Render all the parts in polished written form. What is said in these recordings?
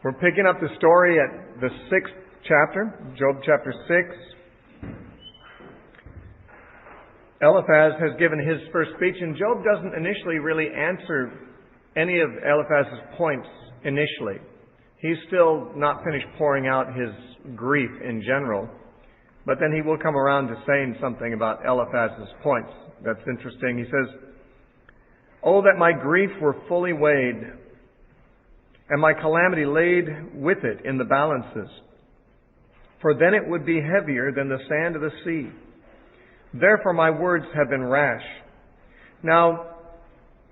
We're picking up the story at the 6th chapter, Job chapter 6. Eliphaz has given his first speech, and Job doesn't initially really answer any of Eliphaz's points initially. He's still not finished pouring out his grief in general, but then he will come around to saying something about Eliphaz's points. That's interesting. He says, "Oh, that my grief were fully weighed, and my calamity laid with it in the balances. For then it would be heavier than the sand of the sea. Therefore my words have been rash." Now,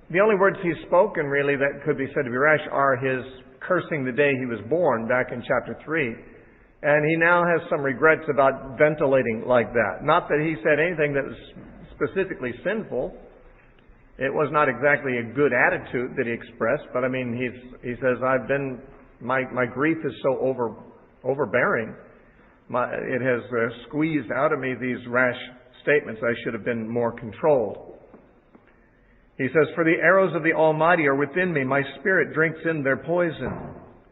the only words he's spoken really that could be said to be rash are his cursing the day he was born back in chapter 3. And he now has some regrets about ventilating like that. Not that he said anything that was specifically sinful. It was not exactly a good attitude that he expressed, but I mean, he says, my grief is so overbearing. It has squeezed out of me these rash statements. I should have been more controlled. He says, "For the arrows of the Almighty are within me. My spirit drinks in their poison.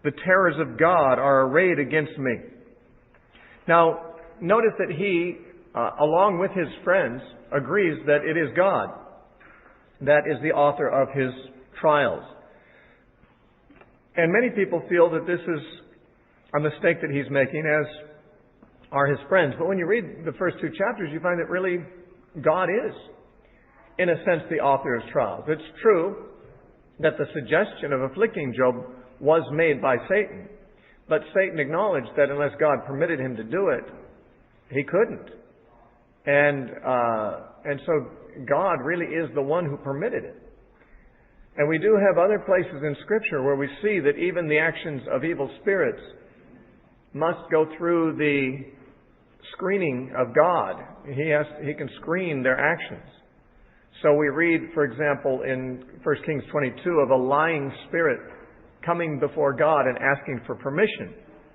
The terrors of God are arrayed against me." Now, notice that he, along with his friends, agrees that it is God that is the author of his trials. And many people feel that this is a mistake that he's making, as are his friends. But when you read the first two chapters, you find that really God is, in a sense, the author of his trials. It's true that the suggestion of afflicting Job was made by Satan. But Satan acknowledged that unless God permitted him to do it, he couldn't. And so God really is the one who permitted it. And we do have other places in Scripture where we see that even the actions of evil spirits must go through the screening of God. He can screen their actions. So we read, for example, in 1 Kings 22 of a lying spirit coming before God and asking for permission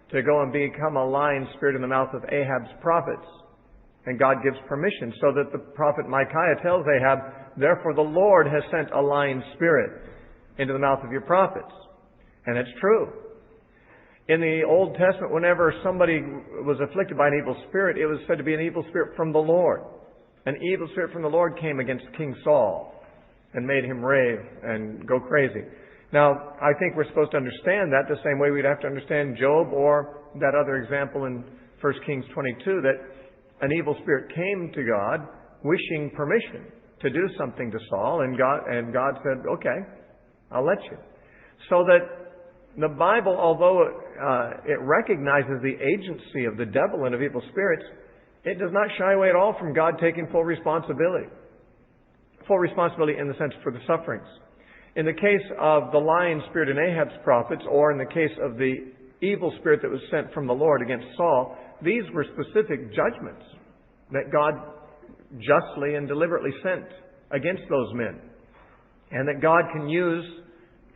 to go and become a lying spirit in the mouth of Ahab's prophets. And God gives permission, so that the prophet Micaiah tells Ahab, "Therefore the Lord has sent a lying spirit into the mouth of your prophets." And it's true. In the Old Testament, whenever somebody was afflicted by an evil spirit, it was said to be an evil spirit from the Lord. An evil spirit from the Lord came against King Saul and made him rave and go crazy. Now, I think we're supposed to understand that the same way we'd have to understand Job or that other example in 1 Kings 22, that an evil spirit came to God wishing permission to do something to Saul, and God said, "Okay, I'll let you." So that the Bible, although it recognizes the agency of the devil and of evil spirits, it does not shy away at all from God taking full responsibility. Full responsibility in the sense for the sufferings. In the case of the lying spirit in Ahab's prophets, or in the case of the evil spirit that was sent from the Lord against Saul, these were specific judgments that God justly and deliberately sent against those men. And that God can use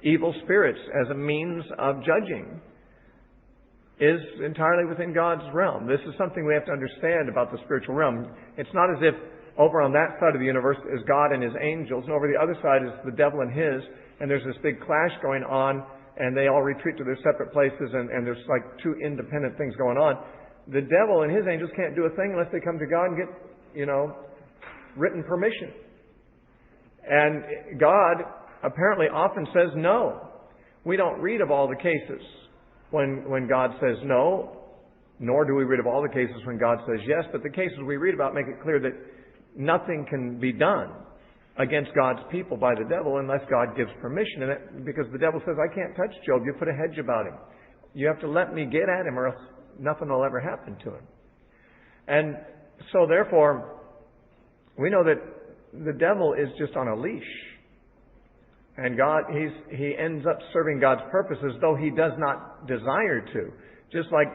evil spirits as a means of judging is entirely within God's realm. This is something we have to understand about the spiritual realm. It's not as if over on that side of the universe is God and His angels, and over the other side is the devil and his, and there's this big clash going on, and they all retreat to their separate places, and there's like two independent things going on. The devil and his angels can't do a thing unless they come to God and get, written permission. And God apparently often says no. We don't read of all the cases when God says no, nor do we read of all the cases when God says yes, but the cases we read about make it clear that nothing can be done against God's people by the devil unless God gives permission. And because the devil says, "I can't touch Job. You put a hedge about him. You have to let me get at him or else nothing will ever happen to him." And so therefore, we know that the devil is just on a leash. And he ends up serving God's purposes, though he does not desire to. Just like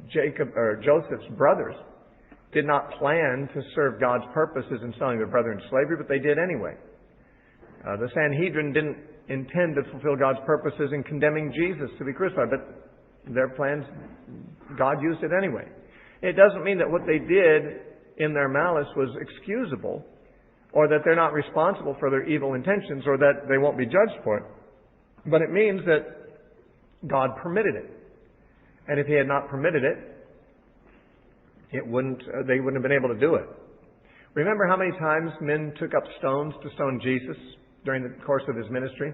Joseph's brothers did not plan to serve God's purposes in selling their brother into slavery, but they did anyway. The Sanhedrin didn't intend to fulfill God's purposes in condemning Jesus to be crucified, but their plans, God used it anyway. It doesn't mean that what they did in their malice was excusable, or that they're not responsible for their evil intentions, or that they won't be judged for it. But it means that God permitted it. And if He had not permitted it, they wouldn't have been able to do it. Remember how many times men took up stones to stone Jesus during the course of His ministry?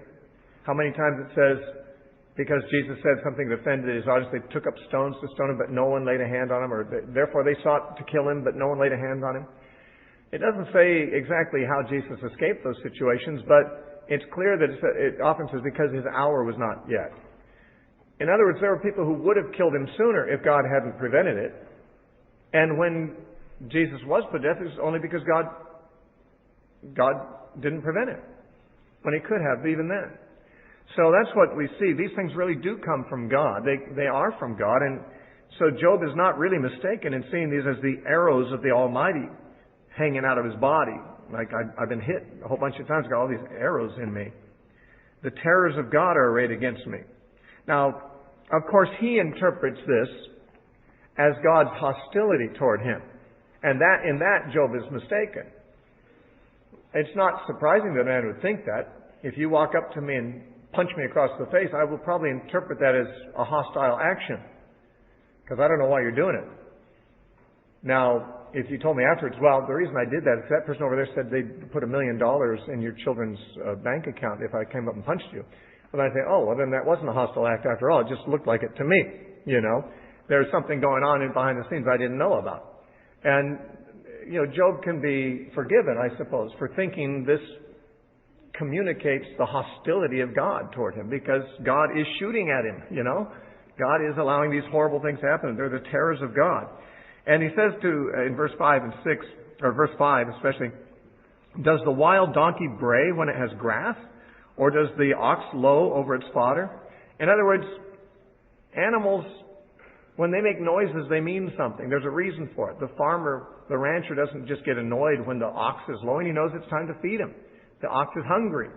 How many times it says, because Jesus said something that offended His audience, they took up stones to stone Him, but no one laid a hand on Him, or therefore they sought to kill Him, but no one laid a hand on Him. It doesn't say exactly how Jesus escaped those situations, but it's clear that it often says because His hour was not yet. In other words, there were people who would have killed Him sooner if God hadn't prevented it. And when Jesus was put to death, it was only because God didn't prevent it, when He could have even then. So that's what we see. These things really do come from God. They are from God. And so Job is not really mistaken in seeing these as the arrows of the Almighty hanging out of his body. Like, I've been hit a whole bunch of times, got all these arrows in me. The terrors of God are arrayed against me. Now, of course, he interprets this as God's hostility toward him. And in that, Job is mistaken. It's not surprising that a man would think that. If you walk up to me and punch me across the face, I will probably interpret that as a hostile action, because I don't know why you're doing it. Now, if you told me afterwards, well, the reason I did that is that person over there said they'd put $1 million in your children's bank account if I came up and punched you. Well, I'd say, oh, well, then that wasn't a hostile act after all. It just looked like it to me, you know. There's something going on behind the scenes I didn't know about. And, you know, Job can be forgiven, I suppose, for thinking this communicates the hostility of God toward him, because God is shooting at him, you know. God is allowing these horrible things to happen. They're the terrors of God. And he says in verse 5 and 6, or verse 5 especially, does the wild donkey bray when it has grass? Or does the ox low over its fodder? In other words, animals, when they make noises, they mean something. There's a reason for it. The farmer, the rancher doesn't just get annoyed when the ox is lowing. He knows it's time to feed him. The ox is hungry.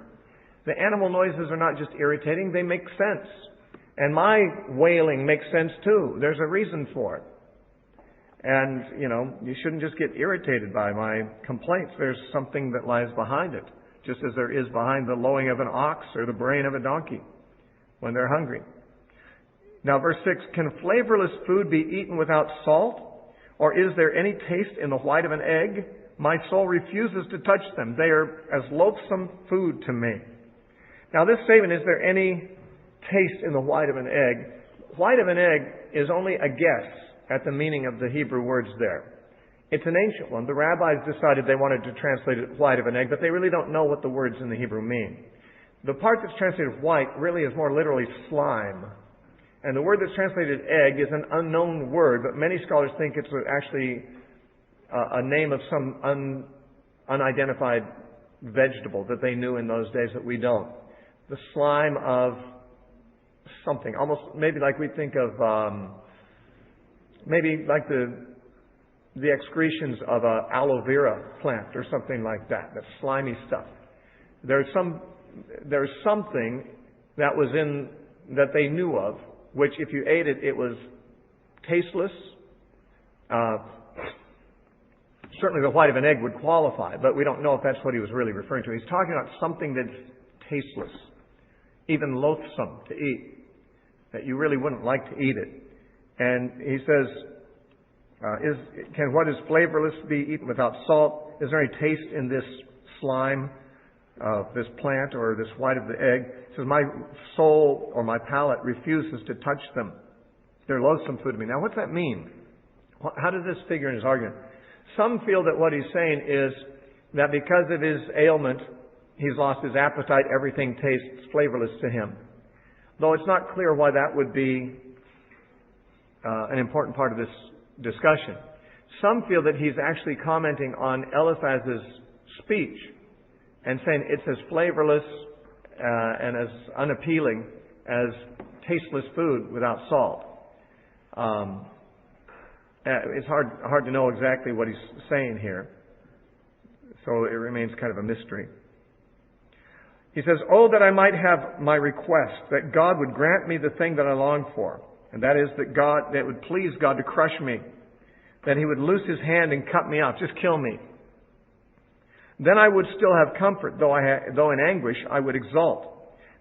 The animal noises are not just irritating, they make sense. And my wailing makes sense too. There's a reason for it. And, you know, you shouldn't just get irritated by my complaints. There's something that lies behind it, just as there is behind the lowing of an ox or the braying of a donkey when they're hungry. Now, verse 6, can flavorless food be eaten without salt? Or is there any taste in the white of an egg? My soul refuses to touch them. They are as loathsome food to me. Now, this statement, is there any taste in the white of an egg? White of an egg is only a guess at the meaning of the Hebrew words there. It's an ancient one. The rabbis decided they wanted to translate it white of an egg, but they really don't know what the words in the Hebrew mean. The part that's translated white really is more literally slime. And the word that's translated egg is an unknown word, but many scholars think it's actually a name of some unidentified vegetable that they knew in those days that we don't. The slime of something, almost maybe like we think of, maybe like the excretions of a aloe vera plant or something like that. That slimy stuff. There's something that was that they knew of, which if you ate it, it was tasteless. Certainly the white of an egg would qualify, but we don't know if that's what he was really referring to. He's talking about something that's tasteless, even loathsome to eat, that you really wouldn't like to eat it. And he says, can what is flavorless be eaten without salt? Is there any taste in this slime of this plant or this white of the egg? He says, my soul or my palate refuses to touch them. They're loathsome food to me. Now, what's that mean? How does this figure in his argument? Some feel that what he's saying is that because of his ailment, he's lost his appetite, everything tastes flavorless to him. Though it's not clear why that would be an important part of this discussion. Some feel that he's actually commenting on Eliphaz's speech and saying it's as flavorless and as unappealing as tasteless food without salt. It's hard to know exactly what he's saying here, so it remains kind of a mystery. He says, oh, that I might have my request, that God would grant me the thing that I long for, and that is that it would please God to crush me, that He would loose His hand and cut me off, just kill me. Then I would still have comfort, though in anguish I would exult.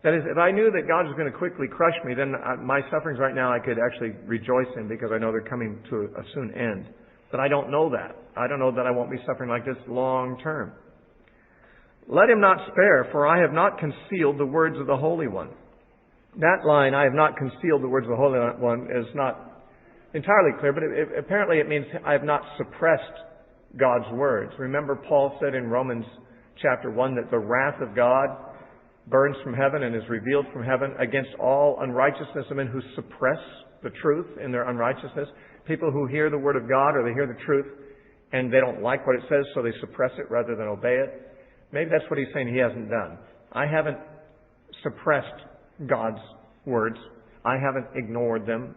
That is, if I knew that God was going to quickly crush me, then my sufferings right now I could actually rejoice in, because I know they're coming to a soon end. But I don't know that. I don't know that I won't be suffering like this long term. Let him not spare, for I have not concealed the words of the Holy One. That line, I have not concealed the words of the Holy One, is not entirely clear, but apparently it means I have not suppressed God's words. Remember, Paul said in Romans chapter 1 that the wrath of God burns from heaven and is revealed from heaven against all unrighteousness of men who suppress the truth in their unrighteousness. People who hear the word of God, or they hear the truth and they don't like what it says, so they suppress it rather than obey it. Maybe that's what he's saying he hasn't done. I haven't suppressed God's words. I haven't ignored them.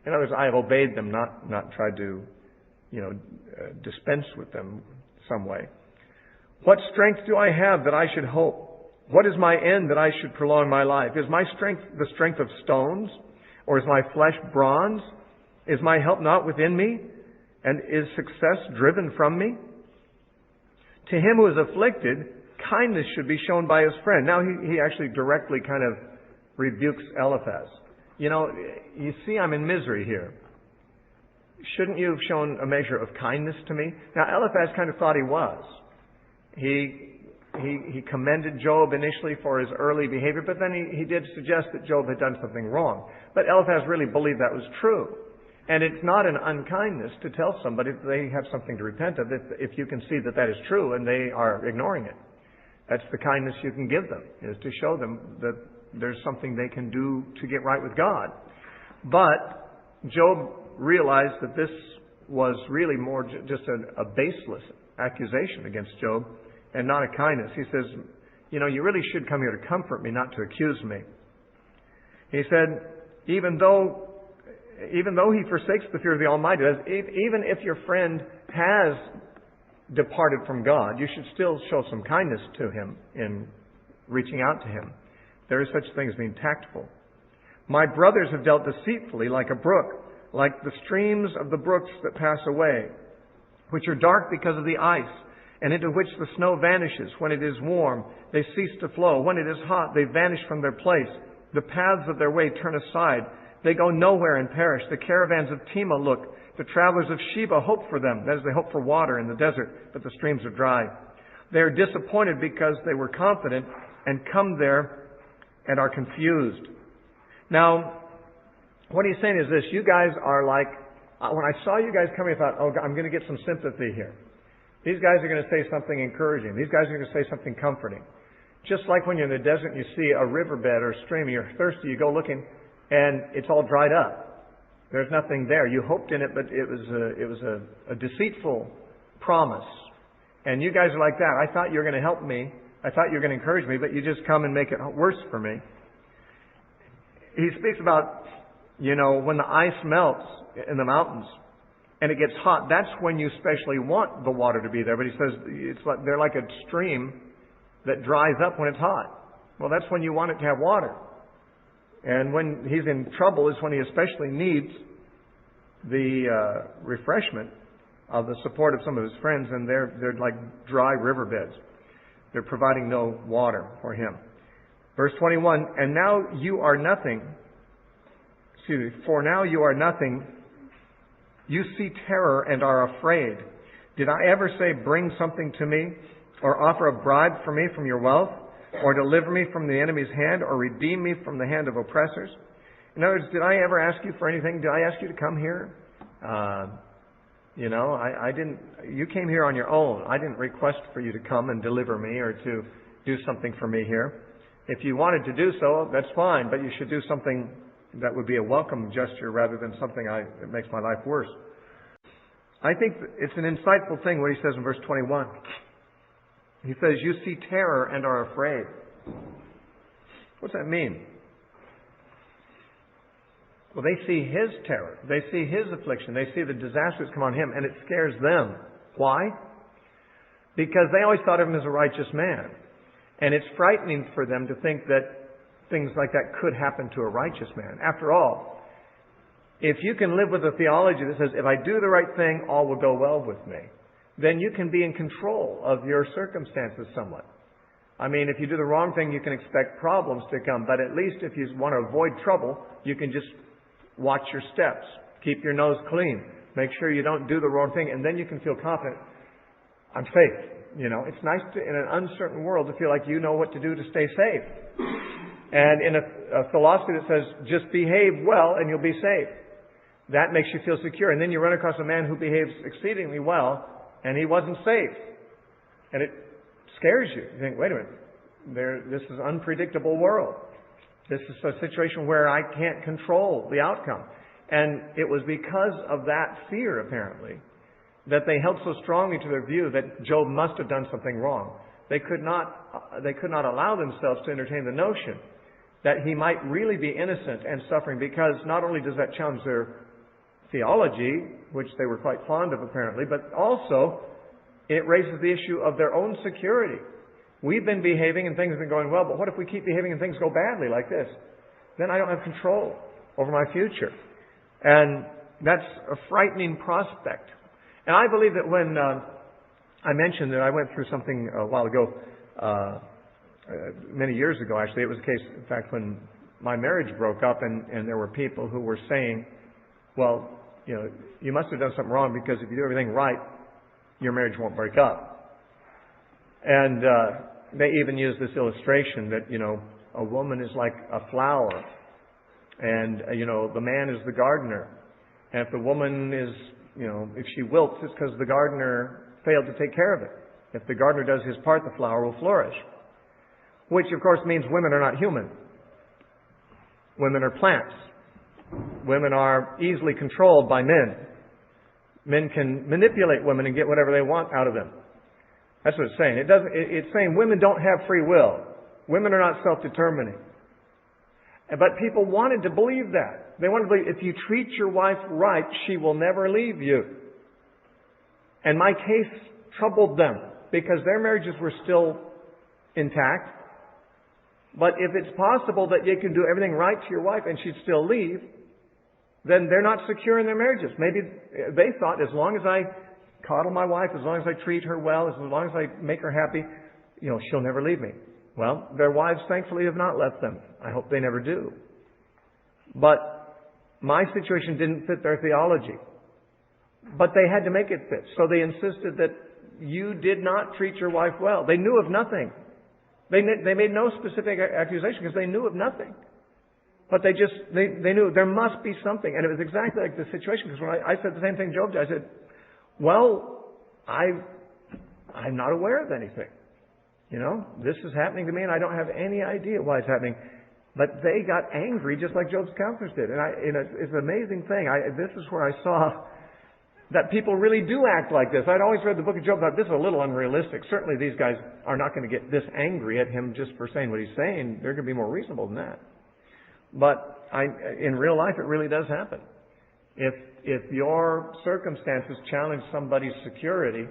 In other words, I have obeyed them, not tried to, dispense with them some way. What strength do I have that I should hope? What is my end that I should prolong my life? Is my strength the strength of stones? Or is my flesh bronze? Is my help not within me? And is success driven from me? To him who is afflicted, kindness should be shown by his friend. Now he actually directly kind of rebukes Eliphaz. You see I'm in misery here. Shouldn't you have shown a measure of kindness to me? Now Eliphaz kind of thought he was. He commended Job initially for his early behavior, but then he did suggest that Job had done something wrong. But Eliphaz really believed that was true. And it's not an unkindness to tell somebody that they have something to repent of if you can see that that is true and they are ignoring it. That's the kindness you can give them, is to show them that there's something they can do to get right with God. But Job realized that this was really more just a baseless accusation against Job and not a kindness. He says, you really should come here to comfort me, not to accuse me. He said, even though he forsakes the fear of the Almighty, even if your friend has departed from God, you should still show some kindness to him in reaching out to him. There is such a thing as being tactful. My brothers have dealt deceitfully like a brook, like the streams of the brooks that pass away, which are dark because of the ice, and into which the snow vanishes. When it is warm, they cease to flow. When it is hot, they vanish from their place. The paths of their way turn aside. They go nowhere and perish. The caravans of Tema look. The travelers of Sheba hope for them. That is, they hope for water in the desert, but the streams are dry. They are disappointed because they were confident and come there and are confused. Now, what he's saying is this. You guys are like, when I saw you guys coming, I thought, oh, I'm going to get some sympathy here. These guys are going to say something encouraging. These guys are going to say something comforting. Just like when you're in the desert and you see a riverbed or a stream and you're thirsty, you go looking and it's all dried up. There's nothing there. You hoped in it, but it was a deceitful promise. And you guys are like that. I thought you were going to help me. I thought you were going to encourage me, but you just come and make it worse for me. He speaks about, when the ice melts in the mountains and it gets hot, that's when you especially want the water to be there. But he says they're like a stream that dries up when it's hot. Well, that's when you want it to have water. And when he's in trouble is when he especially needs the refreshment of the support of some of his friends, and they're like dry riverbeds. They're providing no water for him. Verse 21, and now you are nothing. For now you are nothing. You see terror and are afraid. Did I ever say, bring something to me, or offer a bribe for me from your wealth, or deliver me from the enemy's hand, or redeem me from the hand of oppressors? In other words, did I ever ask you for anything? Did I ask you to come here? I didn't. You came here on your own. I didn't request for you to come and deliver me or to do something for me here. If you wanted to do so, that's fine, but you should do something that would be a welcome gesture rather than something that makes my life worse. I think it's an insightful thing what he says in verse 21. He says, you see terror and are afraid. What's that mean? Well, they see his terror. They see his affliction. They see the disasters come on him, and it scares them. Why? Because they always thought of him as a righteous man. And it's frightening for them to think that things like that could happen to a righteous man. After all, if you can live with a theology that says, if I do the right thing, all will go well with me, then you can be in control of your circumstances somewhat. I mean, if you do the wrong thing, you can expect problems to come. But at least if you want to avoid trouble, you can just watch your steps. Keep your nose clean. Make sure you don't do the wrong thing. And then you can feel confident. I'm safe. It's nice in an uncertain world to feel like you know what to do to stay safe. And in a philosophy that says, just behave well and you'll be safe. That makes you feel secure. And then you run across a man who behaves exceedingly well and he wasn't safe. And it scares you. You think, wait a minute, this is an unpredictable world. This is a situation where I can't control the outcome. And it was because of that fear, apparently, that they held so strongly to their view that Job must have done something wrong. They could not allow themselves to entertain the notion that he might really be innocent and suffering, because not only does that challenge their theology, which they were quite fond of apparently, but also it raises the issue of their own security. We've been behaving and things have been going well, but what if we keep behaving and things go badly like this? Then I don't have control over my future. And that's a frightening prospect. And I believe that when I mentioned that I went through something a while ago, many years ago actually, it was a case, in fact, when my marriage broke up and there were people who were saying, well, you must have done something wrong because if you do everything right, your marriage won't break up. And they even use this illustration that, a woman is like a flower and, the man is the gardener. And if the woman is, if she wilts, it's because the gardener failed to take care of it. If the gardener does his part, the flower will flourish. Which, of course, means women are not human. Women are plants. Women are easily controlled by men. Men can manipulate women and get whatever they want out of them. That's what it's saying. It's saying women don't have free will. Women are not self-determining. But people wanted to believe that. They wanted to believe if you treat your wife right, she will never leave you. And my case troubled them because their marriages were still intact. But if it's possible that you can do everything right to your wife and she'd still leave, then they're not secure in their marriages. Maybe they thought, as long as I coddle my wife, as long as I treat her well, as long as I make her happy, she'll never leave me. Well, their wives thankfully have not left them. I hope they never do. But my situation didn't fit their theology. But they had to make it fit. So they insisted that you did not treat your wife well. They knew of nothing. They made no specific accusation because they knew of nothing. But they knew there must be something. And it was exactly like the situation. Because when I said the same thing Job did, I said, well, I'm not aware of anything. This is happening to me and I don't have any idea why it's happening. But they got angry just like Job's counselors did. And it's an amazing thing. This is where I saw that people really do act like this. I'd always read the book of Job and thought, this is a little unrealistic. Certainly these guys are not going to get this angry at him just for saying what he's saying. They're going to be more reasonable than that. But in real life, it really does happen. If your circumstances challenge somebody's security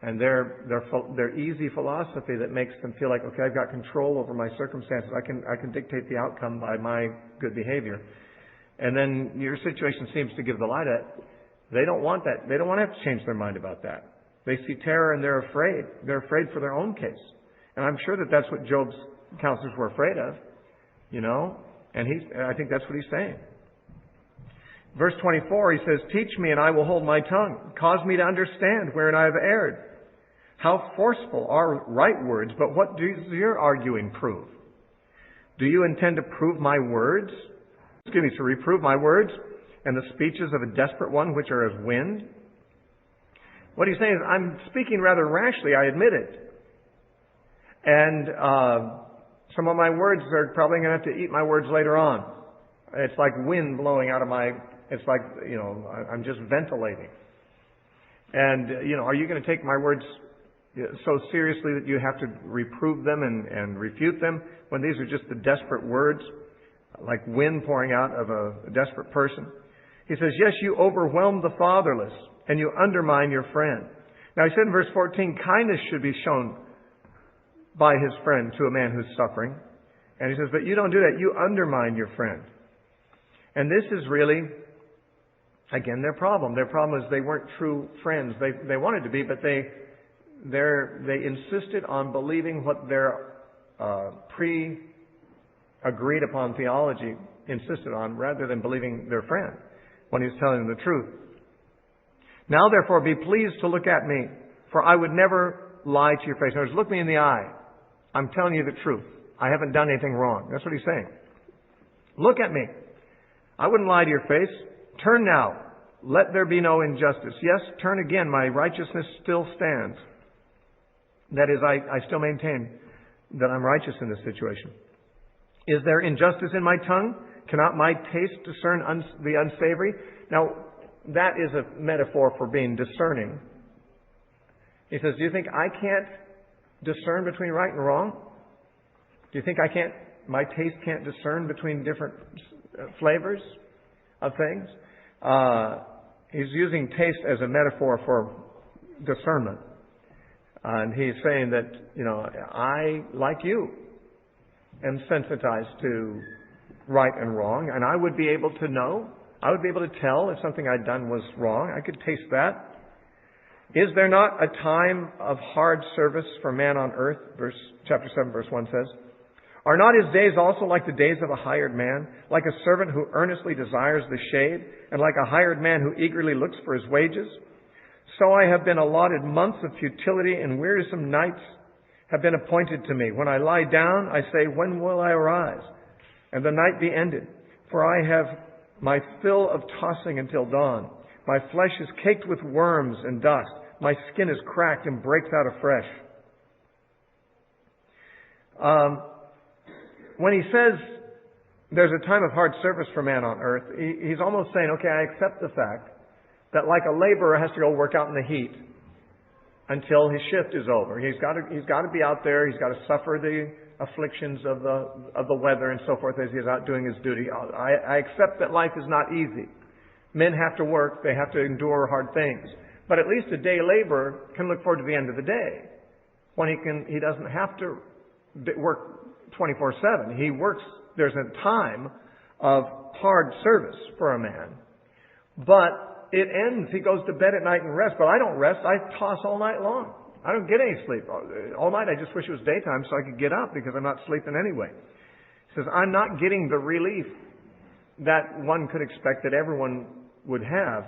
and their easy philosophy that makes them feel like, okay, I've got control over my circumstances. I can dictate the outcome by my good behavior. And then your situation seems to give the lie to it. They don't want that. They don't want to have to change their mind about that. They see terror and they're afraid. They're afraid for their own case. And I'm sure that that's what Job's counselors were afraid of. And I think that's what he's saying. Verse 24, he says, teach me and I will hold my tongue. Cause me to understand wherein I have erred. How forceful are right words, but what does your arguing prove? Do you intend to prove my words? To reprove my words and the speeches of a desperate one, which are as wind? What he's saying is, I'm speaking rather rashly, I admit it. And some of my words are probably going to have to eat my words later on. It's like wind blowing out of it's like, I'm just ventilating. And, are you going to take my words so seriously that you have to reprove them and refute them when these are just the desperate words, like wind pouring out of a desperate person? He says, yes, you overwhelm the fatherless and you undermine your friend. Now he said in verse 14, kindness should be shown by his friend to a man who's suffering. And he says, but you don't do that. You undermine your friend. And this is really, again, their problem. Their problem is they weren't true friends. They wanted to be, but they insisted on believing what their pre-agreed upon theology insisted on, rather than believing their friend when he was telling them the truth. Now therefore be pleased to look at me, for I would never lie to your face. In other words, look me in the eye. I'm telling you the truth. I haven't done anything wrong. That's what he's saying. Look at me. I wouldn't lie to your face. Turn now. Let there be no injustice. Yes, turn again. My righteousness still stands. That is, I still maintain that I'm righteous in this situation. Is there injustice in my tongue? Cannot my taste discern the unsavory? Now, that is a metaphor for being discerning. He says, do you think I can't discern between right and wrong? Do you think my taste can't discern between different flavors of things? He's using taste as a metaphor for discernment. And he's saying that, I, like you, am sensitized to right and wrong, and I would be able to know, I would be able to tell if something I'd done was wrong. I could taste that. Is there not a time of hard service for man on earth? Chapter 7, verse 1 says, are not his days also like the days of a hired man, like a servant who earnestly desires the shade, and like a hired man who eagerly looks for his wages? So I have been allotted months of futility, and wearisome nights have been appointed to me. When I lie down, I say, when will I arise? And the night be ended. For I have my fill of tossing until dawn. My flesh is caked with worms and dust. My skin is cracked and breaks out afresh. When he says there's a time of hard service for man on earth, he's almost saying, okay, I accept the fact that like a laborer has to go work out in the heat until his shift is over. He's got to be out there. He's got to suffer the afflictions of the weather and so forth as he's out doing his duty. I accept that life is not easy. Men have to work. They have to endure hard things. But at least a day laborer can look forward to the end of the day when he doesn't have to work 24/7. He works. There's a time of hard service for a man, but it ends. He goes to bed at night and rests. But I don't rest. I toss all night long. I don't get any sleep. All night I just wish it was daytime so I could get up because I'm not sleeping anyway. He says, I'm not getting the relief that one could expect that everyone would have,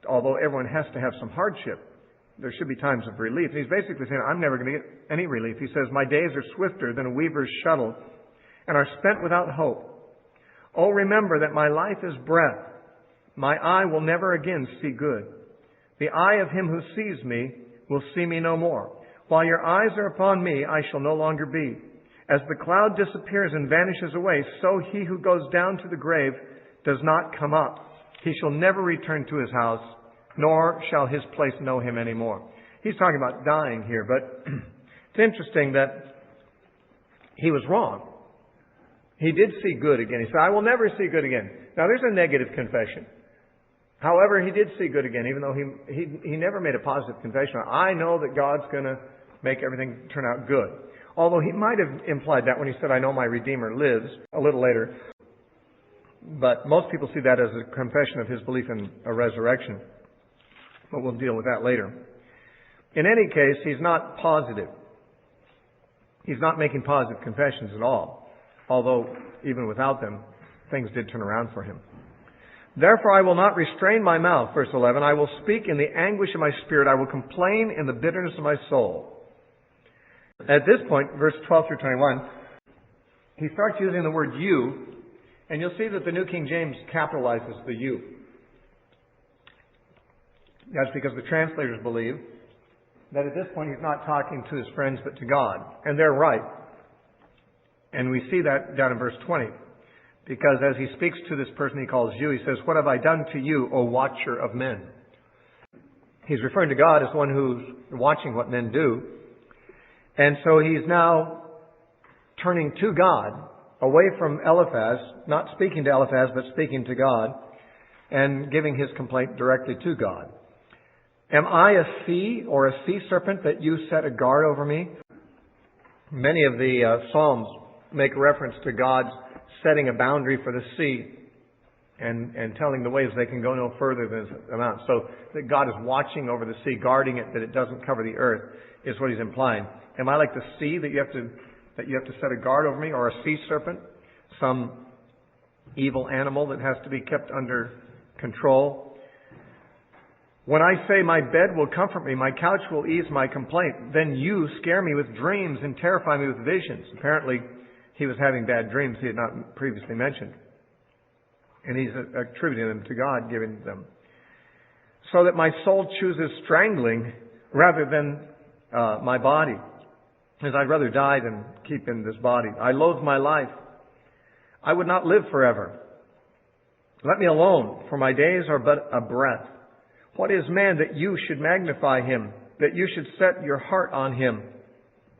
although everyone has to have some hardship. There should be times of relief. And he's basically saying, I'm never going to get any relief. He says, my days are swifter than a weaver's shuttle and are spent without hope. Oh, remember that my life is breath. My eye will never again see good. The eye of him who sees me will see me no more. While your eyes are upon me, I shall no longer be. As the cloud disappears and vanishes away, so he who goes down to the grave does not come up. He shall never return to his house, nor shall his place know him anymore. He's talking about dying here, but it's interesting that he was wrong. He did see good again. He said, I will never see good again. Now there's a negative confession. However, he did see good again, even though he never made a positive confession. I know that God's going to make everything turn out good. Although he might have implied that when he said, I know my Redeemer lives, a little later. But most people see that as a confession of his belief in a resurrection. But we'll deal with that later. In any case, he's not positive. He's not making positive confessions at all. Although, even without them, things did turn around for him. Therefore I will not restrain my mouth, verse 11. I will speak in the anguish of my spirit. I will complain in the bitterness of my soul. At this point, verse 12 through 21, he starts using the word you, and you'll see that the New King James capitalizes the you. That's because the translators believe that at this point he's not talking to his friends but to God. And they're right. And we see that down in verse 20. Because as he speaks to this person he calls you, he says, what have I done to you, O watcher of men? He's referring to God as one who's watching what men do. And so he's now turning to God, away from Eliphaz, not speaking to Eliphaz, but speaking to God, and giving his complaint directly to God. Am I a sea or a sea serpent that you set a guard over me? Many of the Psalms make reference to God's setting a boundary for the sea and telling the waves they can go no further than this amount. So that God is watching over the sea, guarding it that it doesn't cover the earth, is what he's implying. Am I like the sea that you have to that you have to set a guard over me, or a sea serpent, some evil animal that has to be kept under control. When I say my bed will comfort me, my couch will ease my complaint, then you scare me with dreams and terrify me with visions. Apparently, he was having bad dreams he had not previously mentioned. And he's attributing them to God, giving them. So that my soul chooses strangling rather than my body, as I'd rather die than keep in this body. I loathe my life. I would not live forever. Let me alone, for my days are but a breath. What is man that you should magnify him, that you should set your heart on him,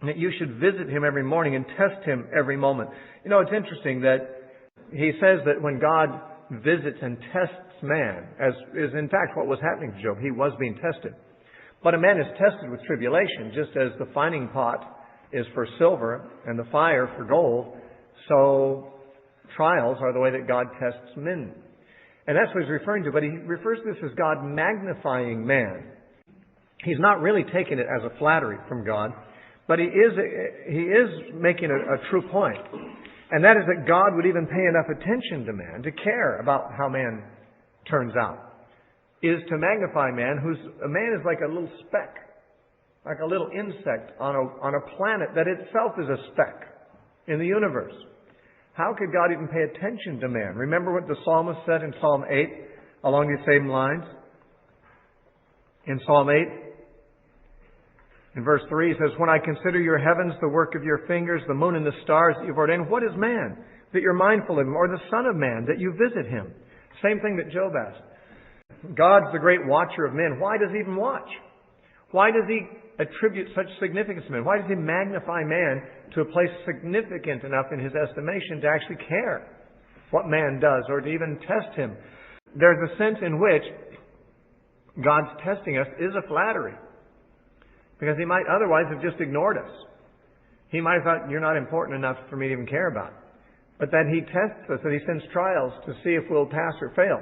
that you should visit him every morning and test him every moment? You know, it's interesting that he says that when God visits and tests man, as is in fact what was happening to Job, he was being tested. But a man is tested with tribulation, just as the fining pot is for silver and the fire for gold, so trials are the way that God tests men. And that's what he's referring to, but he refers to this as God magnifying man. He's not really taking it as a flattery from God, but he is making a true point. And that is that God would even pay enough attention to man to care about how man turns out. Is to magnify man, a man is like a little speck, like a little insect on a planet that itself is a speck in the universe. How could God even pay attention to man? Remember what the psalmist said in Psalm 8 along these same lines? In Psalm 8, in verse 3, he says, when I consider your heavens, the work of your fingers, the moon and the stars that you've ordained, what is man that you're mindful of him, or the son of man that you visit him? Same thing that Job asked. God's the great watcher of men. Why does he even watch? Why does he attribute such significance to man? Why does he magnify man to a place significant enough in his estimation to actually care what man does or to even test him? There's a sense in which God's testing us is a flattery, because he might otherwise have just ignored us. He might have thought, you're not important enough for me to even care about. But that he tests us, that he sends trials to see if we'll pass or fail,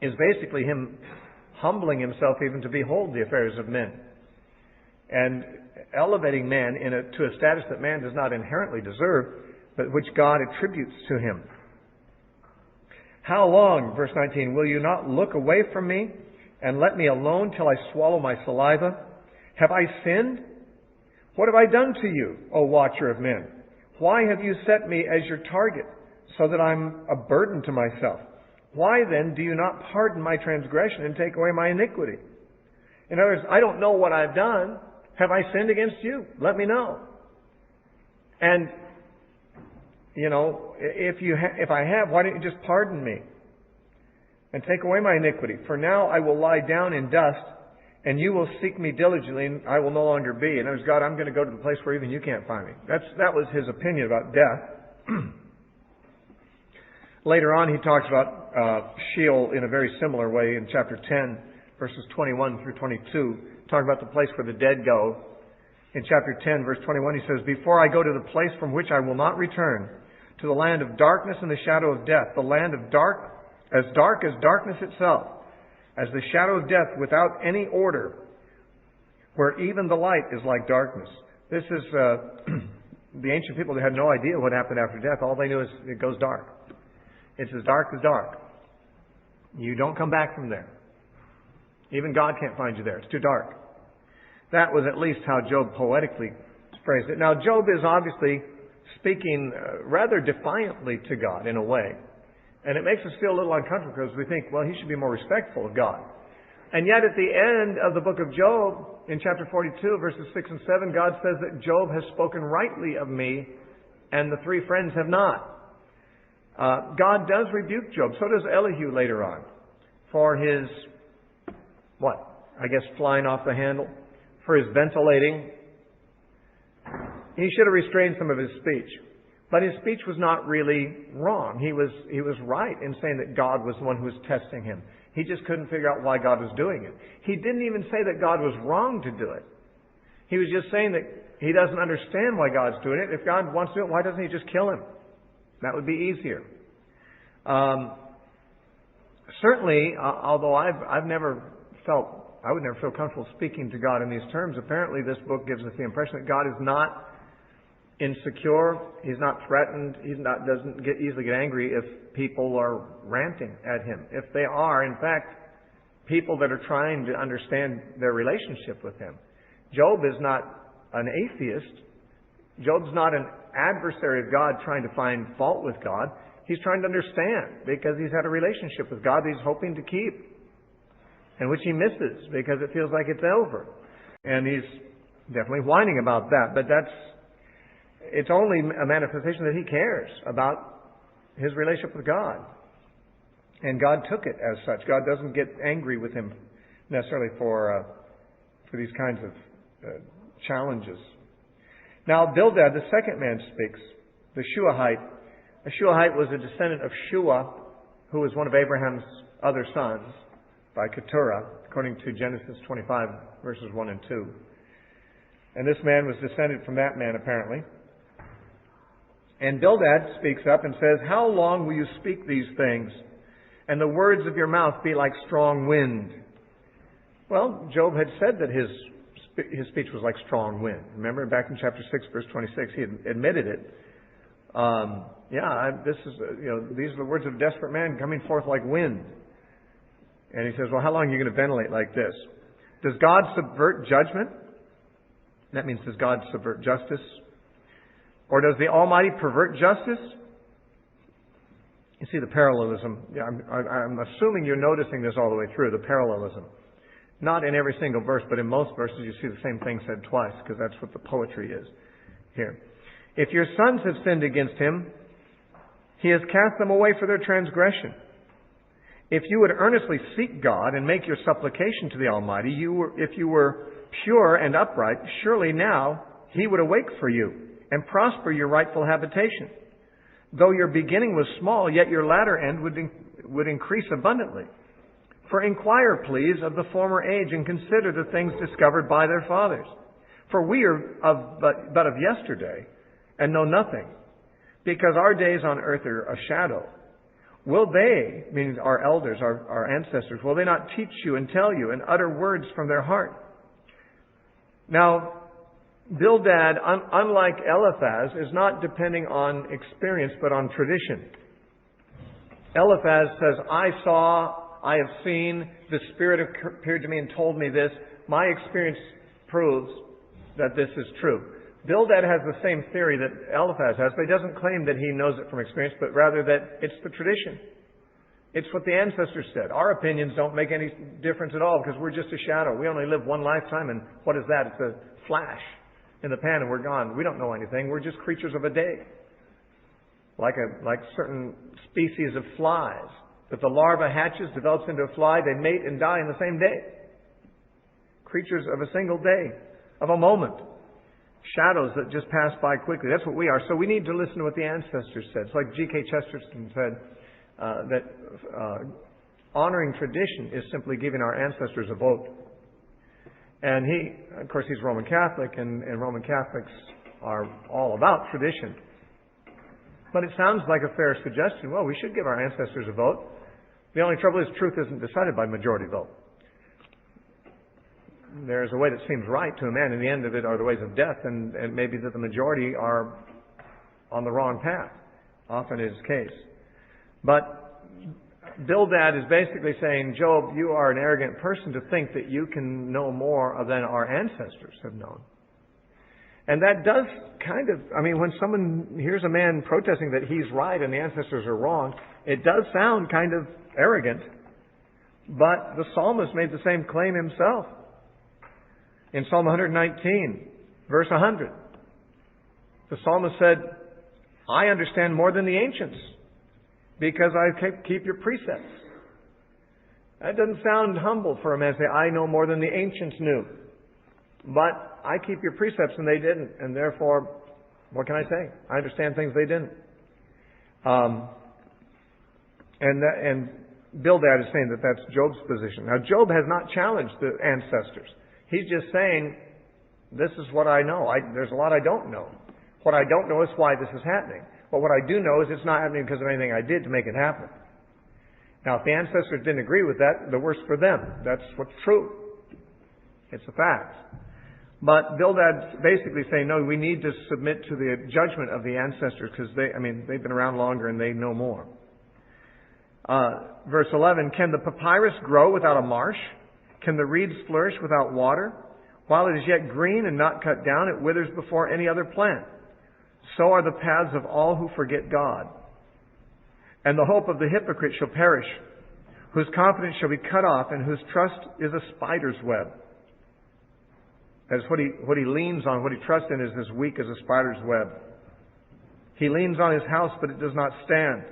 is basically him humbling himself even to behold the affairs of men, and elevating man to a status that man does not inherently deserve, but which God attributes to him. How long, verse 19, will you not look away from me and let me alone till I swallow my saliva? Have I sinned? What have I done to you, O watcher of men? Why have you set me as your target, so that I'm a burden to myself? Why then do you not pardon my transgression and take away my iniquity? In other words, I don't know what I've done. Have I sinned against you? Let me know. And, you know, if I have, why don't you just pardon me and take away my iniquity? For now I will lie down in dust, and you will seek me diligently, and I will no longer be. In other words, God, I'm going to go to the place where even you can't find me. That was his opinion about death. Later on, he talks about Sheol in a very similar way in chapter 10, verses 21 through 22, talking about the place where the dead go. In chapter 10, verse 21, he says, before I go to the place from which I will not return, to the land of darkness and the shadow of death, the land of dark as darkness itself, as the shadow of death without any order, where even the light is like darkness. This is the ancient people that had no idea what happened after death. All they knew is it goes dark. It's as dark as dark. You don't come back from there. Even God can't find you there. It's too dark. That was at least how Job poetically phrased it. Now, Job is obviously speaking rather defiantly to God in a way. And it makes us feel a little uncomfortable because we think, well, he should be more respectful of God. And yet at the end of the book of Job, in chapter 42, verses 6 and 7, God says that Job has spoken rightly of me, and the three friends have not. God does rebuke Job. So does Elihu later on for his, flying off the handle, for his ventilating. He should have restrained some of his speech. But his speech was not really wrong. He was right in saying that God was the one who was testing him. He just couldn't figure out why God was doing it. He didn't even say that God was wrong to do it. He was just saying that he doesn't understand why God's doing it. If God wants to do it, why doesn't he just kill him? That would be easier. Certainly, although I would never feel comfortable speaking to God in these terms, apparently this book gives us the impression that God is not insecure. He's not threatened. Doesn't easily get angry if people are ranting at him. If they are, in fact, people that are trying to understand their relationship with him. Job is not an atheist. Job's not an adversary of God trying to find fault with God. He's trying to understand because he's had a relationship with God that he's hoping to keep, and which he misses because it feels like it's over. And he's definitely whining about that. But it's only a manifestation that he cares about his relationship with God. And God took it as such. God doesn't get angry with him necessarily for these kinds of challenges. Now, Bildad, the second man, speaks, the Shuahite. A Shuahite was a descendant of Shua, who was one of Abraham's other sons, by Keturah, according to Genesis 25, verses 1 and 2. And this man was descended from that man, apparently. And Bildad speaks up and says, "How long will you speak these things, and the words of your mouth be like strong wind?" Well, Job had said that his speech was like strong wind. Remember, back in chapter 6, verse 26, he had admitted it. These are the words of a desperate man coming forth like wind. And he says, well, how long are you going to ventilate like this? Does God subvert judgment? That means, does God subvert justice? Or does the Almighty pervert justice? You see the parallelism. Yeah, I'm assuming you're noticing this all the way through, the parallelism. Not in every single verse, but in most verses you see the same thing said twice, because that's what the poetry is here. If your sons have sinned against him, he has cast them away for their transgression. If you would earnestly seek God and make your supplication to the Almighty, if you were pure and upright, surely now he would awake for you and prosper your rightful habitation. Though your beginning was small, yet your latter end would increase abundantly. For inquire, please, of the former age, and consider the things discovered by their fathers. For we are but of yesterday, and know nothing, because our days on earth are a shadow. Will they, meaning our elders, our ancestors, will they not teach you and tell you and utter words from their heart? Now, Bildad, unlike Eliphaz, is not depending on experience, but on tradition. Eliphaz says, I have seen, the Spirit appeared to me and told me this. My experience proves that this is true. Bildad has the same theory that Eliphaz has, but he doesn't claim that he knows it from experience, but rather that it's the tradition. It's what the ancestors said. Our opinions don't make any difference at all because we're just a shadow. We only live one lifetime, and what is that? It's a flash in the pan and we're gone. We don't know anything. We're just creatures of a day. Like certain species of flies. If the larva hatches, develops into a fly, they mate and die in the same day. Creatures of a single day, of a moment. Shadows that just pass by quickly. That's what we are. So we need to listen to what the ancestors said. It's like G.K. Chesterton said that honoring tradition is simply giving our ancestors a vote. And of course, he's Roman Catholic, and Roman Catholics are all about tradition. But it sounds like a fair suggestion. Well, we should give our ancestors a vote. The only trouble is truth isn't decided by majority vote. There's a way that seems right to a man, and the end of it are the ways of death, and maybe that the majority are on the wrong path, often is the case. But Bildad is basically saying, Job, you are an arrogant person to think that you can know more than our ancestors have known. And that does when someone hears a man protesting that he's right and the ancestors are wrong, it does sound kind of arrogant. But the psalmist made the same claim himself. In Psalm 119, verse 100, the psalmist said, I understand more than the ancients because I keep your precepts. That doesn't sound humble for a man to say, I know more than the ancients knew. But I keep your precepts and they didn't. And therefore, what can I say? I understand things they didn't. And Bildad is saying that that's Job's position. Now, Job has not challenged the ancestors. He's just saying, this is what I know. There's a lot I don't know. What I don't know is why this is happening. But what I do know is it's not happening because of anything I did to make it happen. Now, if the ancestors didn't agree with that, the worse for them. That's what's true. It's a fact. But Bildad's basically saying, no, we need to submit to the judgment of the ancestors because they've been around longer and they know more. Verse 11, can the papyrus grow without a marsh? Can the reeds flourish without water? While it is yet green and not cut down, it withers before any other plant. So are the paths of all who forget God. And the hope of the hypocrite shall perish, whose confidence shall be cut off, and whose trust is a spider's web. As what he leans on, what he trusts in, is as weak as a spider's web. He leans on his house, but it does not stand.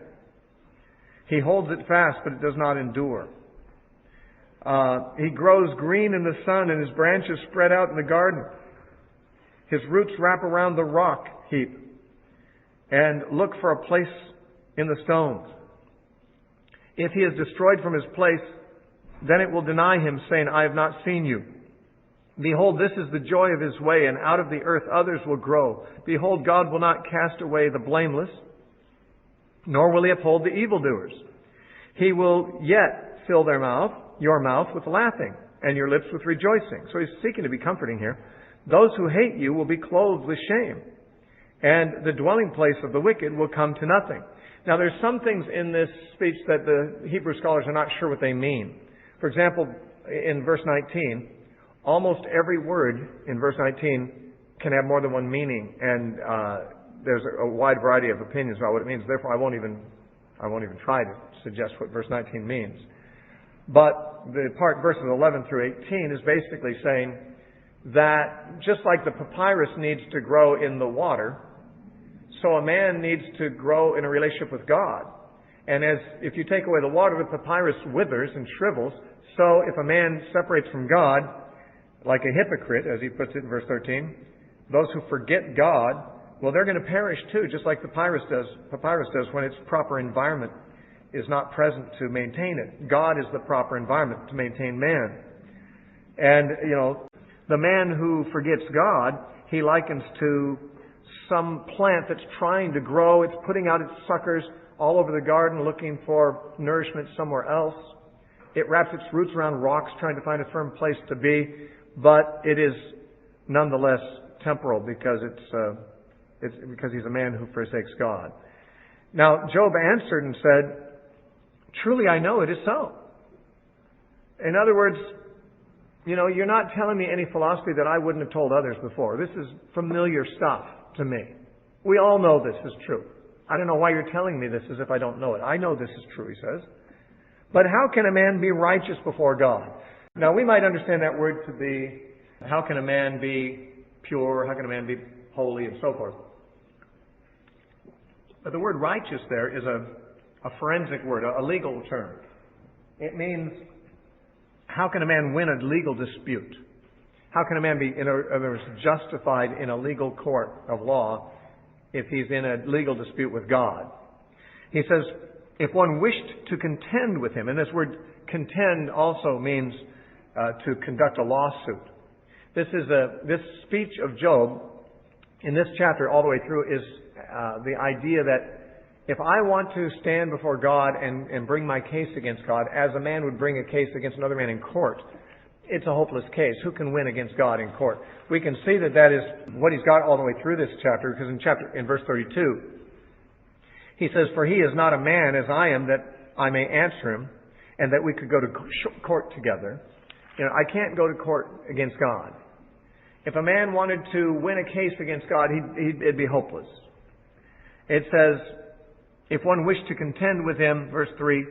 He holds it fast, but it does not endure. He grows green in the sun, and his branches spread out in the garden. His roots wrap around the rock heap and look for a place in the stones. If he is destroyed from his place, then it will deny him, saying, I have not seen you. Behold, this is the joy of his way, and out of the earth others will grow. Behold, God will not cast away the blameless, nor will he uphold the evildoers. He will yet fill your mouth with laughing, and your lips with rejoicing. So he's seeking to be comforting here. Those who hate you will be clothed with shame, and the dwelling place of the wicked will come to nothing. Now there's some things in this speech that the Hebrew scholars are not sure what they mean. For example, in verse 19, almost every word in verse 19 can have more than one meaning, and there's a wide variety of opinions about what it means. Therefore, I won't even try to suggest what verse 19 means. But the part verses 11 through 18 is basically saying that just like the papyrus needs to grow in the water, so a man needs to grow in a relationship with God. And if you take away the water, the papyrus withers and shrivels. So if a man separates from God, like a hypocrite, as he puts it in verse 13, those who forget God, well, they're going to perish too, just like the papyrus does when its proper environment is not present to maintain it. God is the proper environment to maintain man. And, the man who forgets God, he likens to some plant that's trying to grow. It's putting out its suckers all over the garden looking for nourishment somewhere else. It wraps its roots around rocks trying to find a firm place to be, but it is nonetheless temporal because it's because he's a man who forsakes God. Now, Job answered and said, truly I know it is so. In other words, you're not telling me any philosophy that I wouldn't have told others before. This is familiar stuff to me. We all know this is true. I don't know why you're telling me this as if I don't know it. I know this is true, he says. But how can a man be righteous before God? Now, we might understand that word to be, how can a man be pure? How can a man be holy? And so forth. But the word righteous there is a forensic word, a legal term. It means, how can a man win a legal dispute? How can a man be justified in a legal court of law if he's in a legal dispute with God? He says, if one wished to contend with him, and this word contend also means to conduct a lawsuit. This speech of Job in this chapter all the way through is the idea that if I want to stand before God and bring my case against God, as a man would bring a case against another man in court, it's a hopeless case. Who can win against God in court? We can see that is what he's got all the way through this chapter, because in verse 32, he says, for he is not a man as I am, that I may answer him, and that we could go to court together. I can't go to court against God. If a man wanted to win a case against God, it'd be hopeless. It says, if one wished to contend with him, verse 3,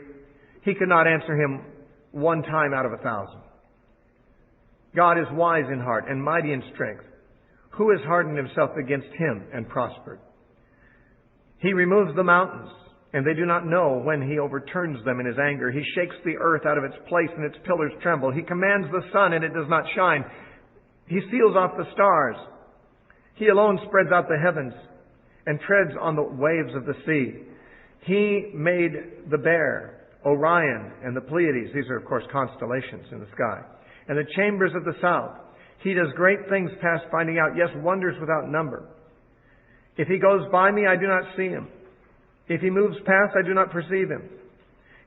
he could not answer him one time out of 1,000. God is wise in heart and mighty in strength. Who has hardened himself against him and prospered? He removes the mountains, and they do not know when he overturns them in his anger. He shakes the earth out of its place, and its pillars tremble. He commands the sun, and it does not shine. He seals off the stars. He alone spreads out the heavens and treads on the waves of the sea. He made the Bear, Orion, and the Pleiades. These are, of course, constellations in the sky. And the chambers of the south. He does great things past finding out, yes, wonders without number. If he goes by me, I do not see him. If he moves past, I do not perceive him.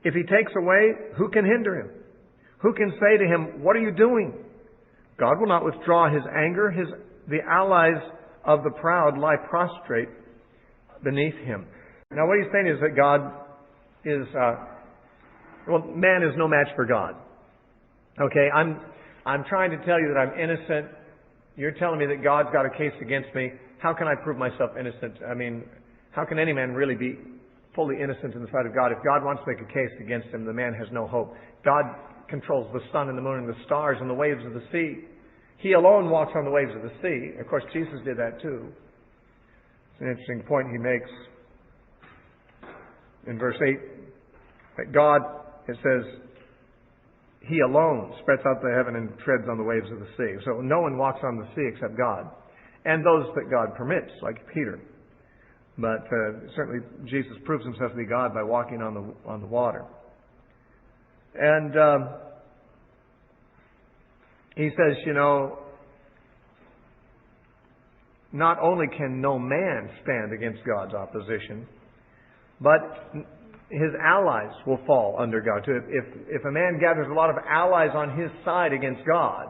If he takes away, who can hinder him? Who can say to him, what are you doing? God will not withdraw His anger. The allies of the proud lie prostrate beneath Him. Now what He's saying is that God is, man is no match for God. Okay, I'm trying to tell you that I'm innocent. You're telling me that God's got a case against me. How can I prove myself innocent? I mean, how can any man really be fully innocent in the sight of God? If God wants to make a case against him, the man has no hope. God controls the sun and the moon and the stars and the waves of the sea. He alone walks on the waves of the sea. Of course, Jesus did that too. It's an interesting point He makes in verse 8. That God, it says, He alone spreads out the heaven and treads on the waves of the sea. So no one walks on the sea except God. And those that God permits, like Peter. But certainly Jesus proves Himself to be God by walking on the water. And He says, not only can no man stand against God's opposition, but his allies will fall under God too. If a man gathers a lot of allies on his side against God,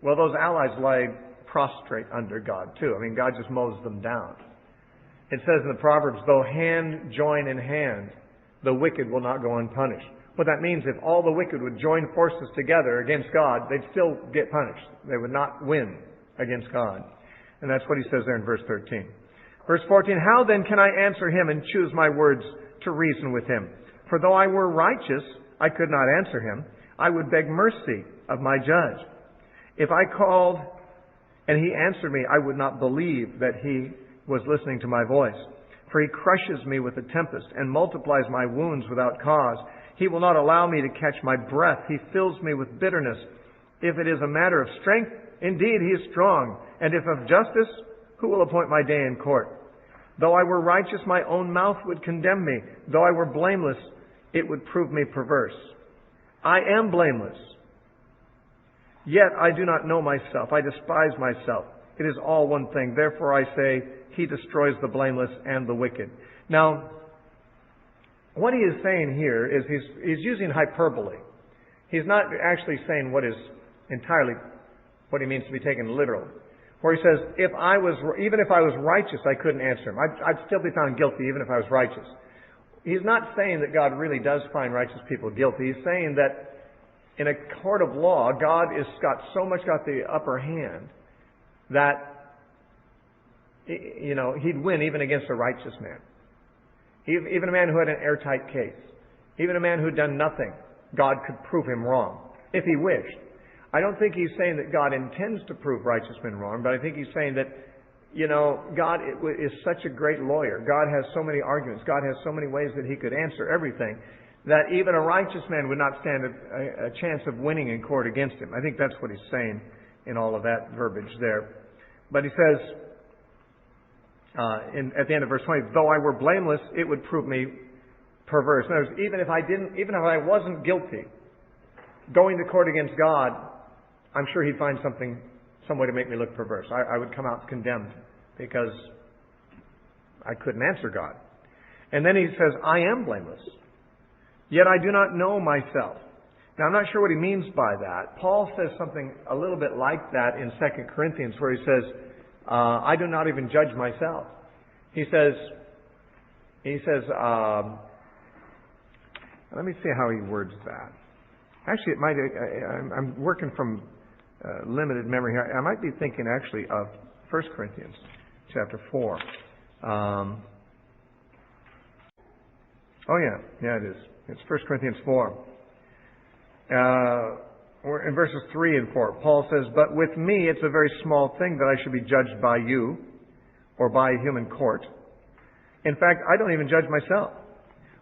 well, those allies lie prostrate under God too. I mean, God just mows them down. It says in the Proverbs, though hand join in hand, the wicked will not go unpunished. What that means, if all the wicked would join forces together against God, they'd still get punished. They would not win against God. And that's what He says there in verse 13. Verse 14, how then can I answer him and choose my words to reason with him? For though I were righteous, I could not answer him. I would beg mercy of my judge. If I called and he answered me, I would not believe that he was listening to my voice. For he crushes me with a tempest and multiplies my wounds without cause. He will not allow me to catch my breath. He fills me with bitterness. If it is a matter of strength, indeed he is strong. And if of justice, who will appoint my day in court? Though I were righteous, my own mouth would condemn me. Though I were blameless, it would prove me perverse. I am blameless. Yet I do not know myself. I despise myself. It is all one thing. Therefore I say, He destroys the blameless and the wicked. Now, what he is saying here is he's using hyperbole. He's not actually saying what is entirely what he means to be taken literal. Where he says, even if I was righteous, I couldn't answer him. I'd still be found guilty even if I was righteous. He's not saying that God really does find righteous people guilty. He's saying that in a court of law, God has got the upper hand that, He'd win even against a righteous man. Even a man who had an airtight case. Even a man who'd done nothing, God could prove him wrong, if He wished. I don't think He's saying that God intends to prove righteous men wrong, but I think He's saying that, God is such a great lawyer. God has so many arguments. God has so many ways that He could answer everything that even a righteous man would not stand a chance of winning in court against Him. I think that's what He's saying in all of that verbiage there. But He says, at the end of verse 20, though I were blameless, it would prove me perverse. In other words, even if I wasn't guilty, going to court against God, I'm sure He'd find some way to make me look perverse. I would come out condemned because I couldn't answer God. And then He says, I am blameless, yet I do not know myself. Now, I'm not sure what he means by that. Paul says something a little bit like that in 2 Corinthians where he says, I do not even judge myself. He says, let me see how he words that. Actually, it might, I'm working from limited memory here. I might be thinking actually of 1 Corinthians chapter 4. Yeah, it is. It's 1 Corinthians 4. In verses 3 and 4, Paul says, but with me it's a very small thing that I should be judged by you or by a human court. In fact, I don't even judge myself.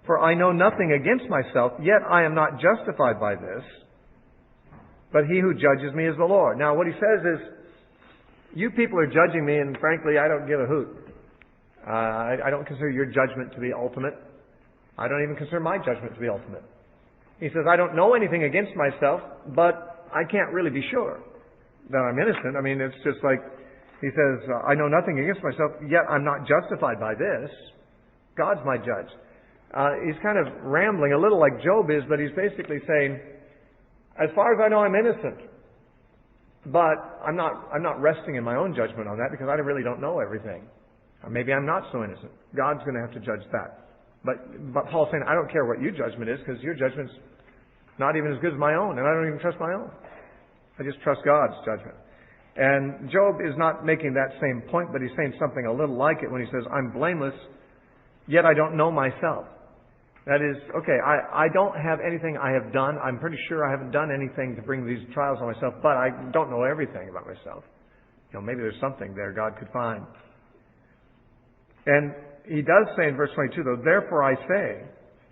For I know nothing against myself, yet I am not justified by this. But He who judges me is the Lord. Now, what he says is, you people are judging me, and frankly, I don't give a hoot. I don't consider your judgment to be ultimate. I don't even consider my judgment to be ultimate. He says, I don't know anything against myself, but I can't really be sure that I'm innocent. I mean, it's just like, he says, I know nothing against myself, yet I'm not justified by this. God's my judge. He's kind of rambling a little like Job is, but he's basically saying, as far as I know, I'm innocent. But I'm not resting in my own judgment on that because I really don't know everything. Or maybe I'm not so innocent. God's going to have to judge that. But Paul's saying, I don't care what your judgment is because your judgment's not even as good as my own, and I don't even trust my own. I just trust God's judgment. And Job is not making that same point, but he's saying something a little like it when he says, I'm blameless, yet I don't know myself. That is, okay, I don't have anything I have done. I'm pretty sure I haven't done anything to bring these trials on myself, but I don't know everything about myself. Maybe there's something there God could find. And he does say in verse 22, though, therefore I say,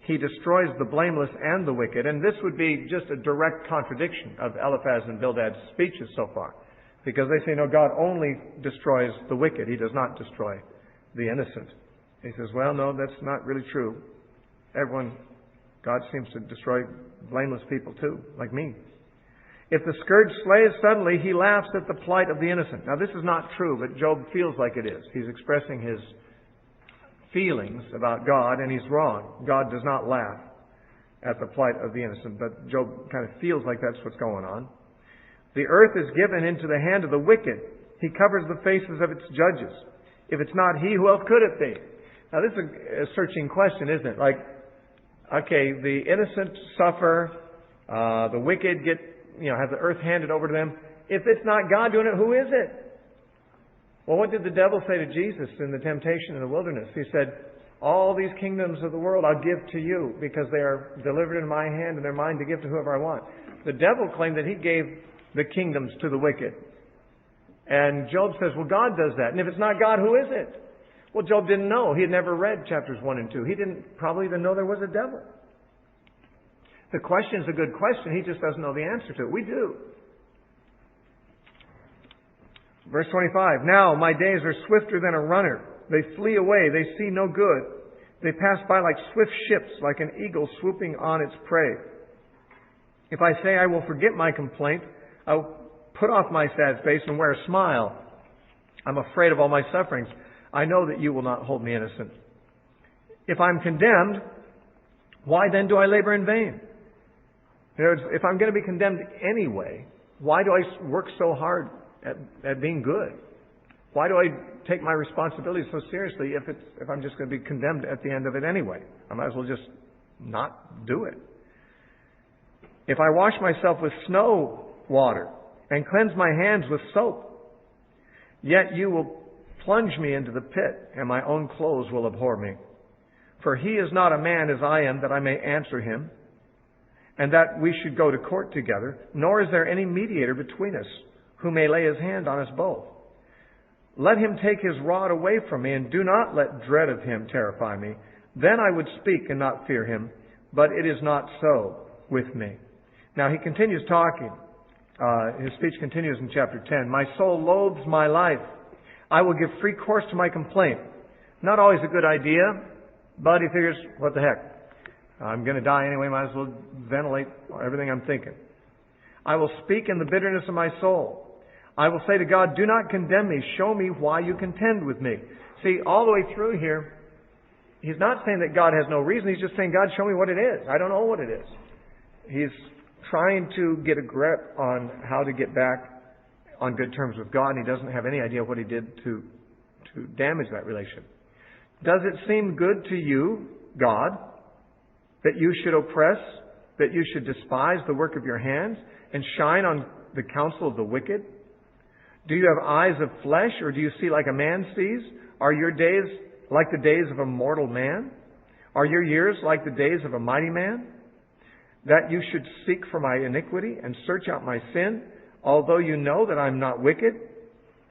he destroys the blameless and the wicked. And this would be just a direct contradiction of Eliphaz and Bildad's speeches so far. Because they say, no, God only destroys the wicked. He does not destroy the innocent. He says, well, no, that's not really true. God seems to destroy blameless people too, like me. If the scourge slays suddenly, he laughs at the plight of the innocent. Now, this is not true, but Job feels like it is. He's expressing his feelings about God, and he's wrong. God does not laugh at the plight of the innocent, but Job kind of feels like that's what's going on. The earth is given into the hand of the wicked. He covers the faces of its judges. If it's not he, who else could it be? Now, this is a searching question, isn't it? Like, okay, the innocent suffer, the wicked have the earth handed over to them. If it's not God doing it, who is it? Well, what did the devil say to Jesus in the temptation in the wilderness? He said, all these kingdoms of the world I'll give to you because they are delivered in my hand and they're mine to give to whoever I want. The devil claimed that he gave the kingdoms to the wicked. And Job says, well, God does that. And if it's not God, who is it? Well, Job didn't know. He had never read chapters 1 and 2. He didn't probably even know there was a devil. The question is a good question. He just doesn't know the answer to it. We do. Verse 25, now my days are swifter than a runner. They flee away. They see no good. They pass by like swift ships, like an eagle swooping on its prey. If I say I will forget my complaint, I'll put off my sad face and wear a smile. I'm afraid of all my sufferings. I know that you will not hold me innocent. If I'm condemned, why then do I labor in vain? If I'm going to be condemned anyway, why do I work so hard at being good? Why do I take my responsibility so seriously if I'm just going to be condemned at the end of it anyway? I might as well just not do it. If I wash myself with snow water and cleanse my hands with soap, yet you will plunge me into the pit, and my own clothes will abhor me. For he is not a man as I am, that I may answer him, and that we should go to court together, nor is there any mediator between us, who may lay his hand on us both. Let him take his rod away from me, and do not let dread of him terrify me. Then I would speak and not fear him, but it is not so with me. Now he continues talking. His speech continues in chapter 10. My soul loathes my life. I will give free course to my complaint. Not always a good idea, but he figures, what the heck? I'm going to die anyway, might as well ventilate everything I'm thinking. I will speak in the bitterness of my soul. I will say to God, do not condemn me. Show me why you contend with me. See, all the way through here, he's not saying that God has no reason. He's just saying, God, show me what it is. I don't know what it is. He's trying to get a grip on how to get back on good terms with God, and he doesn't have any idea what he did to damage that relationship. Does it seem good to you, God, that you should oppress, that you should despise the work of your hands, and shine on the counsel of the wicked? Do you have eyes of flesh, or do you see like a man sees? Are your days like the days of a mortal man? Are your years like the days of a mighty man? That you should seek for my iniquity and search out my sin, although you know that I'm not wicked,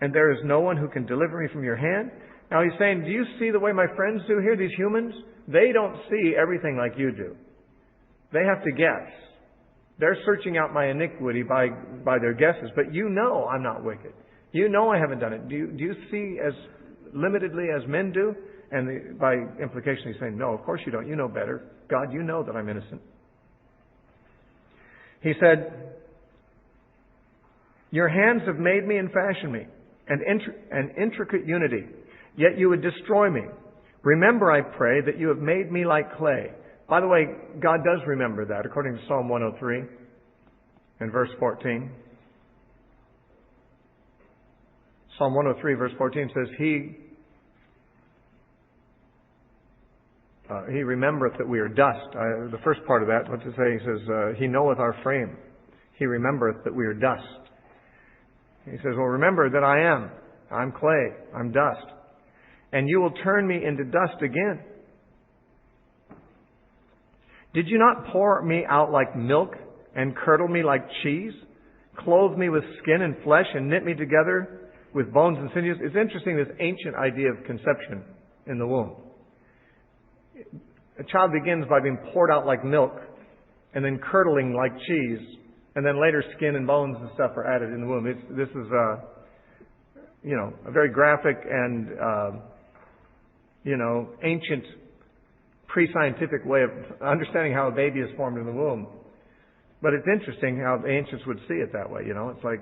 and there is no one who can deliver me from your hand. Now he's saying, do you see the way my friends do here, these humans? They don't see everything like you do. They have to guess. They're searching out my iniquity by their guesses, but you know I'm not wicked. You know I haven't done it. Do you see as limitedly as men do? And by implication he's saying, no, of course you don't. You know better. God, you know that I'm innocent. He said, your hands have made me and fashioned me, an intricate unity, yet you would destroy me. Remember, I pray, that you have made me like clay. By the way, God does remember that, according to Psalm 103 and verse 14. Psalm 103 verse 14 says, He remembereth that we are dust. The first part of that, what's it say? He says, He knoweth our frame. He remembereth that we are dust. He says, well, remember that I'm clay, I'm dust. And you will turn me into dust again. Did you not pour me out like milk and curdle me like cheese? Clothe me with skin and flesh and knit me together with bones and sinews? It's interesting, this ancient idea of conception in the womb. A child begins by being poured out like milk and then curdling like cheese, and then later skin and bones and stuff are added in the womb. This is a very graphic and ancient pre-scientific way of understanding how a baby is formed in the womb. But it's interesting how the ancients would see it that way. It's like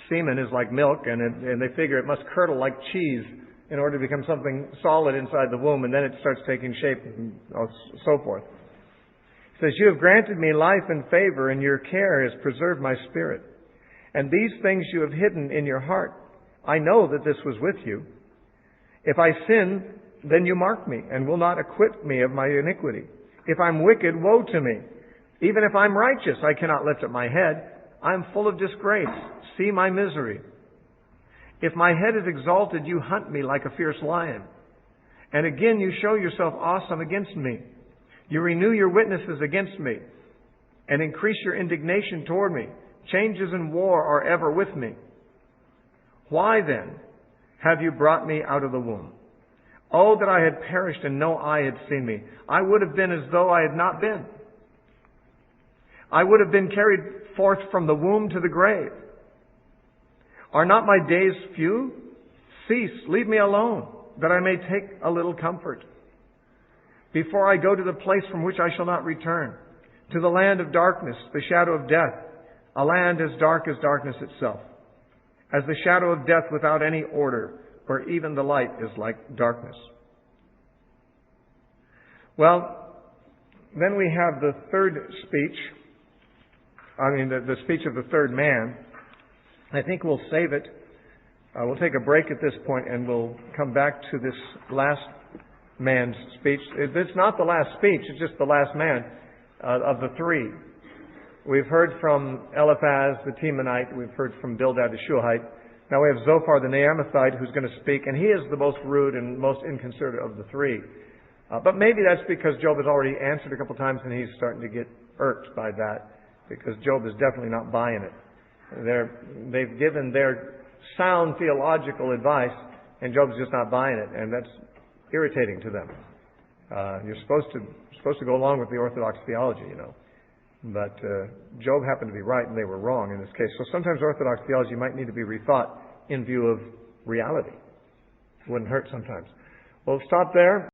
semen is like milk, and they figure it must curdle like cheese in order to become something solid inside the womb, and then it starts taking shape and so forth. It says, you have granted me life and favor, and your care has preserved my spirit. And these things you have hidden in your heart. I know that this was with you. If I sin, then you mark me, and will not acquit me of my iniquity. If I'm wicked, woe to me. Even if I'm righteous, I cannot lift up my head. I am full of disgrace. See my misery. If my head is exalted, you hunt me like a fierce lion. And again you show yourself awesome against me. You renew your witnesses against me, and increase your indignation toward me. Changes in war are ever with me. Why then have you brought me out of the womb? Oh, that I had perished and no eye had seen me. I would have been as though I had not been. I would have been carried forth from the womb to the grave. Are not my days few? Cease, leave me alone, that I may take a little comfort. Before I go to the place from which I shall not return, to the land of darkness, the shadow of death, a land as dark as darkness itself, as the shadow of death without any order, where even the light is like darkness. Well, then we have the third speech. The speech of the third man. I think we'll save it. We'll take a break at this point, and we'll come back to this last man's speech. It's not the last speech, it's just the last man of the three. We've heard from Eliphaz the Temanite. We've heard from Bildad the Shuhite. Now we have Zophar the Naamathite who's going to speak, and he is the most rude and most inconsiderate of the three. But maybe that's because Job has already answered a couple times, and he's starting to get irked by that, because Job is definitely not buying it. They've given their sound theological advice, and Job's just not buying it, and that's irritating to them. You're supposed to go along with the Orthodox theology, But Job happened to be right, and they were wrong in this case. So sometimes Orthodox theology might need to be rethought in view of reality. It wouldn't hurt sometimes. We'll stop there.